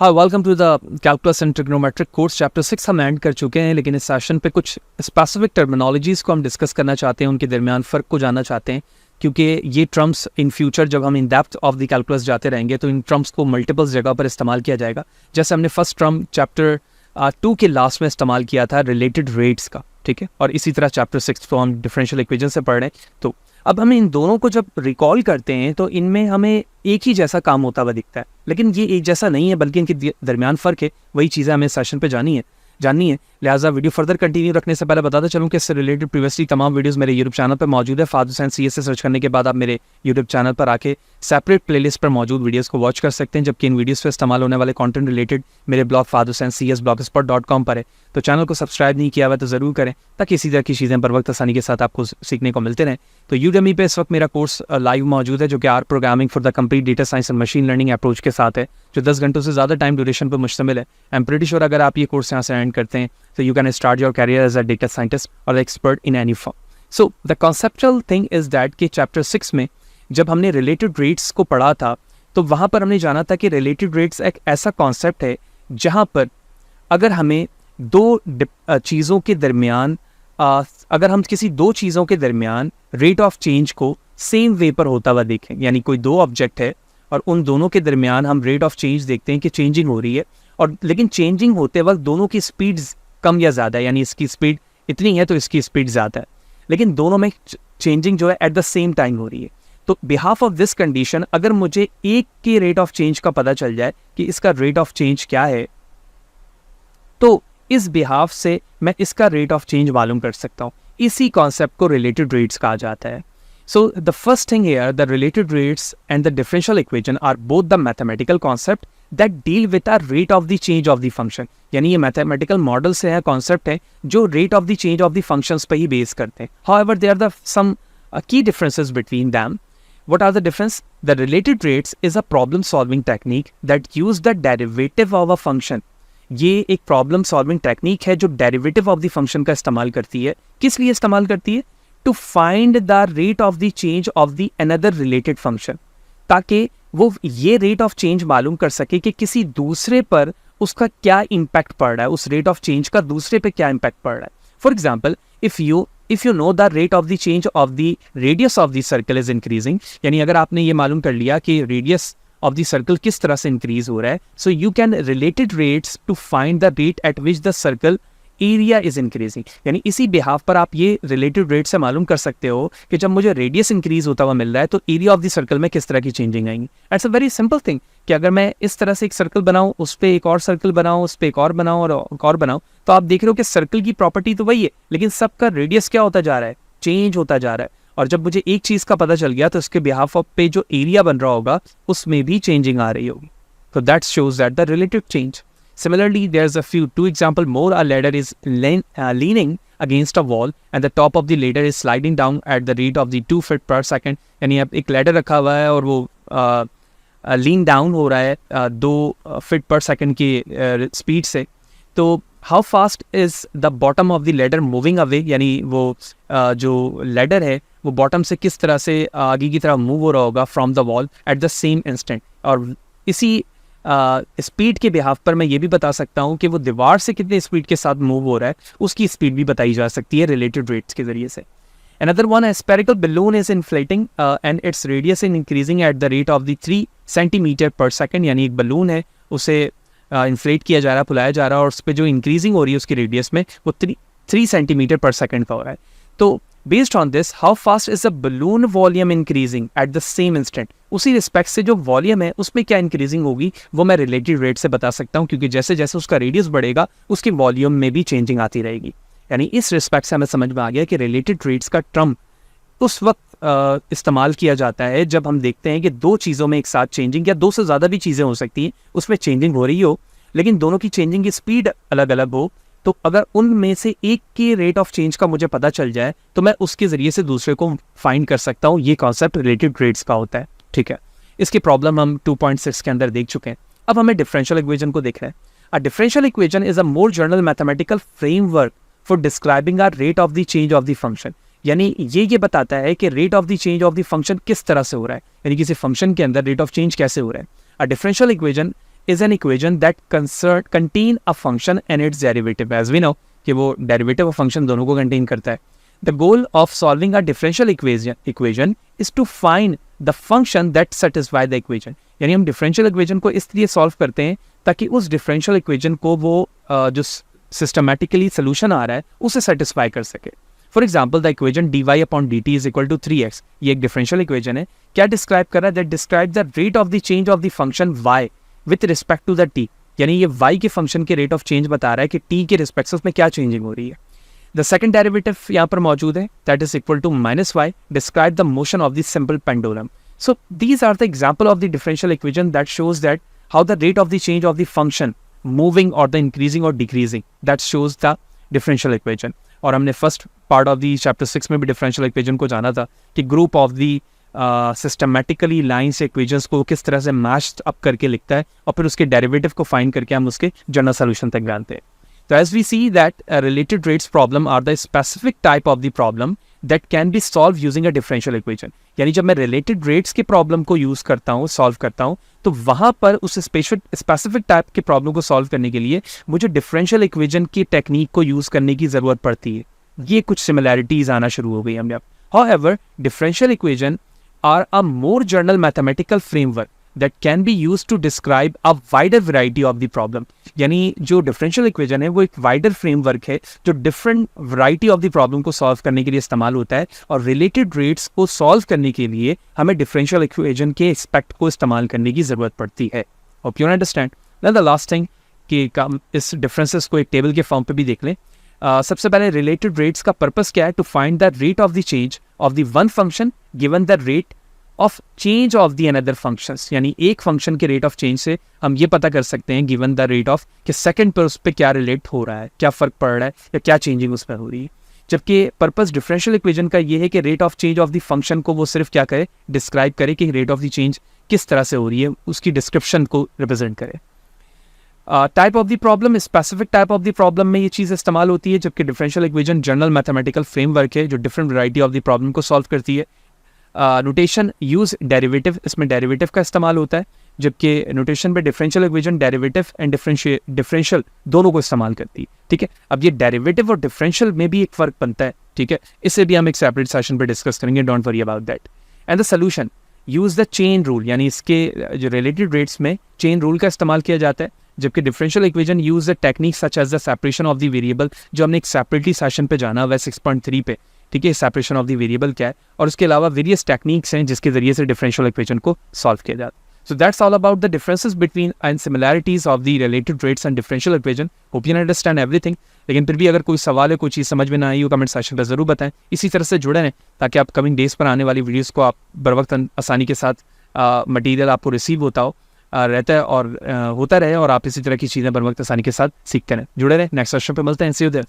हाँ, welcome to the calculus and trigonometric course chapter 6 हम and कर चुके हैं, लेकिन इस सेशन पे कुछ स्पेसिफिक टर्मिनोलॉजीज़ को हम डिस्कस करना चाहते हैं, उनके दरमियान फ़र्क को जानना चाहते हैं, क्योंकि ये टर्म्स इन फ्यूचर जब हम in depth of the calculus जाते रहेंगे तो इन टर्म्स को मल्टीपल जगह पर इस्तेमाल किया जाएगा। जैसे हमने फर्स्ट टर्म चैप्टर 2 के लास्ट में इस्तेमाल किया था रिलेटेड रेट्स का, ठीक है, और इसी तरह चैप्टर 6 को हम डिफरेंशियल इक्वेशन से पढ़ रहे हैं। तो अब हम इन दोनों को जब रिकॉल करते हैं तो इनमें हमें एक ही जैसा काम होता हुआ दिखता है, लेकिन ये एक जैसा नहीं है, बल्कि इनके दरमियान फ़र्क है। वही चीज़ें हमें सेशन पे जाननी है। लिहाजा वीडियो फर्दर कंटिन्यू रखने से पहले बताता चलूँ कि इससे रिलेटेड प्रीवियसली तमाम वीडियोस मेरे यूट्यूब चैनल पर मौजूद है। फादर हुसैन CS से सर्च करने के बाद आप मेरे यूट्यूब चैनल पर आके सेपरेट प्लेलिस्ट पर मौजूद वीडियोस को वॉच कर सकते हैं, जबकि इन वीडियोस पर इस्तेमाल होने वाले कंटेंट रिलेटेड मेरे blog father Hussain CS blogspot.com पर है। तो चैनल को सब्सक्राइब नहीं किया हुआ तो ज़रूर करें, ताकि इसी तरह की चीज़ें बर वक्त आसानी के साथ आपको सीखने को मिलते रहें। तो यूडेमी पे इस वक्त मेरा कोर्स लाइव मौजूद है, जो कि R programming for the complete data science and machine learning approach के साथ है, जो 10 घंटों से ज़्यादा टाइम ड्यूरेशन पर मुश्तमिल है। आई एम प्रीटी श्योर अगर आप ये कोर्स यहाँ से एंड करते हैं तो you can start your career as a data scientist और expert in any form. So the conceptual thing is that कि चैप्टर 6 में जब हमने रिलेटेड रेट्स को पढ़ा था तो वहाँ पर हमने जाना था कि रिलेटेड रेट्स एक ऐसा कॉन्सेप्ट है जहाँ पर अगर हमें चीज़ों के दरमियान अगर हम किसी दो चीज़ों के दरमियान रेट ऑफ चेंज को सेम वे पर होता हुआ देखें, यानी कोई दो ऑब्जेक्ट है और उन दोनों के दरमियान हम रेट ऑफ चेंज देखते हैं कि चेंजिंग हो रही है, और लेकिन चेंजिंग होते वक्त दोनों की स्पीड कम या ज़्यादा है, यानी इसकी स्पीड इतनी है तो इसकी स्पीड ज़्यादा है, लेकिन दोनों में चेंजिंग जो है एट द सेम टाइम हो रही है। तो बिहाफ ऑफ दिस कंडीशन अगर मुझे एक के रेट ऑफ चेंज का पता चल जाए कि इसका रेट ऑफ चेंज क्या है, तो इस बिहाफ से मैं इसका रेट ऑफ चेंज मालूम कर सकता हूँ। इसी कॉन्सेप्ट को रिलेटेड रेट्स कहा जाता है। So the first thing here, the related rates and the differential equation are both the mathematical concept that deal with the rate of the change of the function. यानी ये mathematical model से है, concept है जो rate of the change of the functions पे ही base करते हैं। However there are the some key differences between them. What are the difference? The related rates is a problem solving technique that use the derivative of a function. ये एक problem solving technique है जो derivative of the function का इस्तेमाल करती है। किस लिए इस्तेमाल करती है? To find the rate of the change of the another related function, ताकि वो ये रेट ऑफ चेंज मालूम कर सके कि किसी दूसरे पर उसका क्या इम्पैक्ट पड़ रहा है, उस रेट ऑफ चेंज का दूसरे पे क्या इम्पैक्ट पड़ रहा है। For example, if you know the rate of the change of the radius of the circle is increasing, यानी अगर आपने ये मालूम कर लिया कि radius of the circle किस तरह से इंक्रीज हो रहा है, so you can related rates to find the rate at which the circle area is increasing। यानी इसी बिहाफ पर आप ये रिलेटेड रेट से मालूम कर सकते हो कि जब मुझे रेडियस इंक्रीज होता हुआ मिल रहा है तो एरिया ऑफ द सर्कल में किस तरह की चेंजिंग आएंगी। It's a very simple thing कि अगर मैं इस तरह से एक सर्कल बनाऊं, उस पर एक और सर्कल बनाऊं, उस पर एक और बनाऊं और एक और बनाऊं, तो आप देख रहे हो कि सर्कल की प्रॉपर्टी तो वही है, लेकिन सबका रेडियस क्या होता जा रहा है, चेंज होता जा रहा है। और जब मुझे एक चीज़ का पता चल गया तो उसके बिहाफ ऑफ पे जो एरिया बन रहा होगा उसमें भी चेंजिंग आ रही होगी। तो that shows that the relative change. Similarly, there's a two example more. A ladder is leaning against a wall and the top of the ladder is sliding down at the rate of the 2 feet per second. यानी अब एक ladder रखा हुआ है और वो lean down हो रहा है 2 feet per second की स्पीड से। तो how fast is the bottom of the ladder moving away, यानी वो जो लैडर है वो बॉटम से किस तरह से आगे की तरफ मूव हो रहा होगा from the wall at the same instant. और इसी स्पीड के बिहाफ पर मैं ये भी बता सकता हूँ कि वो दीवार से कितने स्पीड के साथ मूव हो रहा है, उसकी स्पीड भी बताई जा सकती है रिलेटेड रेट्स के जरिए से। Another one, a spherical balloon is inflating and its radius is increasing at the rate of the 3 centimeter per second। यानी एक बलून है, उसे इन्फ्लेट किया जा रहा है, फुलाया जा रहा है, और उस पर जो इंक्रीजिंग हो रही है उसकी रेडियस में वो 3 सेंटीमीटर पर सेकेंड का हो रहा है। तो based on this, how fast is the balloon volume increasing at the same instant, उसी रिस्पेक्ट से जो वॉल्यूम है उसमें क्या इंक्रीजिंग होगी वो मैं रिलेटेड रेट से बता सकता हूँ, क्योंकि जैसे जैसे उसका रेडियस बढ़ेगा उसकी वॉल्यूम में भी चेंजिंग आती रहेगी। यानी इस रिस्पेक्ट से हमें समझ में आ गया कि रिलेटेड रेट्स का टर्म उस वक्त इस्तेमाल किया जाता है जब हम देखते हैं कि दो चीज़ों में एक साथ चेंजिंग, या दो से ज़्यादा भी चीज़ें हो सकती हैं, उसमें चेंजिंग हो रही हो, लेकिन दोनों की चेंजिंग की स्पीड अलग अलग हो। तो अगर उनमें से एक के रेट ऑफ चेंज का मुझे पता चल जाए तो मैं उसके ज़रिए से दूसरे को फाइंड कर सकता हूँ। ये कॉन्सेप्ट रिलेटेड रेट्स का होता है, ठीक है। इसकी प्रॉब्लम हम 2.6 के अंदर देख चुके हैं। अब हमें डिफरेंशियल इक्वेशन को देख रहे हैं। अ differential equation is a more general mathematical framework for describing a rate of the change of the function. यानी ये बताता है कि rate of the change of the function किस तरह से हो रहा है, यानी किसी फंक्शन के अंदर रेट ऑफ चेंज कैसे हो रहा है। अ differential equation is an equation that contain a function and its derivative. As we know कि वो derivative और function दोनों को contain करता है. The goal of solving a differential equation is to find the function that satisfy the equation. यानी हम differential equation को इसलिए solve करते हैं ताकि उस differential equation को वो जो systematically solution आ रहा है उसे satisfy कर सके. For example the equation dy/dt is equal to 3x, ये एक डिफरेंशियल इक्वेजन है. क्या डिस्क्राइब कर रहा है? That describe the rate of the change of the function y with respect to the t. यानी ये y के फंक्शन के रेट ऑफ चेंज बता रहा है कि t के रिस्पेक्ट से उसमें क्या चेंजिंग हो रही है. द सेकंड डेरिवेटिव यहाँ पर मौजूद है, that is equal to -y, describe the motion of the simple pendulum. So these are the example of the differential equation that shows that how the rate of the change of the function moving or the increasing or decreasing, that shows the differential equation. और हमने first part of the chapter 6 में भी differential equation को जाना था कि group of the systematically lines equations को किस तरह से मैच्ड अप करके लिखता है और फिर उसके डेरिवेटिव को फाइंड करके हम उसके जनरल सोल्यूशन तक जानते हैं. तो as we see that related rates problem are the specific type of the problem that can be solve using a differential equation. यानी जब मैं रिलेटेड रेट्स के प्रॉब्लम को यूज़ करता हूँ, सॉल्व करता हूँ, तो वहाँ पर उस स्पेसिफिक टाइप के प्रॉब्लम को सॉल्व करने के लिए मुझे डिफरेंशियल इक्वेशन की टेक्निक को यूज़ करने की ज़रूरत पड़ती है. ये कुछ सिमिलैरिटीज आना शुरू हो गई हमने अब. However, differential equation are a more general mathematical framework that can be used to describe a wider variety of the problem. यानी जो differential equation है वो एक wider framework है जो different variety of the problem को solve करने के लिए इस्तेमाल होता है, और related rates को solve करने के लिए हमें differential equation के aspect को इस्तेमाल करने की ज़रूरत पड़ती है. Hope you understand. Then the last thing कि इस differences को एक table के फॉर्म पे भी देख लें. सबसे पहले रिलेटेड रेट्स का पर्पस क्या है? To find the rate of the change of the one function given the rate of change of the another functions. यानी एक फंक्शन के रेट ऑफ चेंज से हम ये पता कर सकते हैं गिवन द रेट ऑफ कि सेकंड पर उस पर क्या रिलेट हो रहा है, क्या फ़र्क पड़ रहा है या क्या चेंजिंग उस पर हो रही है. जबकि पर्पस डिफरेंशियल इक्वेशन का ये है कि rate of change of the function को वो सिर्फ क्या करे, डिस्क्राइब करे कि रेट ऑफ द चेंज किस तरह से हो रही है, उसकी डिस्क्रिप्शन को रिप्रेजेंट करे. Type of the problem, specific type of the problem में ये चीज़ इस्तेमाल होती है, जबकि differential equation general mathematical framework है जो different variety of the problem को सॉल्व करती है. नोटेशन यूज डेरिवेटिव, इसमें डेरिवेटिव का इस्तेमाल होता है, जबकि नोटेशन पे differential equation derivative and differential दोनों को इस्तेमाल करती है. ठीक है, अब ये डेरिवेटिव और डिफरेंशियल में भी एक फ़र्क बनता है. ठीक है, इसे भी हम एक सेपरेट सेशन पे डिस्कस करेंगे, don't worry about that. And the solution, use the chain rule, यानी इसके जो रिलेटेड रेट्स में चेन रूल का इस्तेमाल किया जाता है, जबकि differential equation use the technique such as the separation of the variable, जो हमने एक सेपरेटली सेशन पे जाना हुआ है 6.3 पे. ठीक है, सेपरेशन ऑफ द वेरिएबल क्या है, और उसके अलावा वेरियस टेक्निक्स हैं जिसके जरिए से डिफरेंशियल इक्वेशन को सॉल्व किया जाता है. So that's all about the differences between and similarities of the related rates and differential equation. Hope you understand everything. लेकिन फिर भी अगर कोई सवाल है, कोई चीज़ समझ में ना आई हो, कमेंट सेक्शन पर ज़रूर बताएं. इसी तरह से जुड़े रहें ताकि आप कमिंग डेज पर आने वाली वीडियोस को आप बर वक्त आसानी के साथ मटेरियल आपको रिसीव रहता है और होता रहे, और आप इसी तरह की चीज़ें बर वक्त आसानी के साथ सीखते रहें. जुड़े रहें, नेक्स्ट सेशन पे मिलते हैं. सी यू देयर.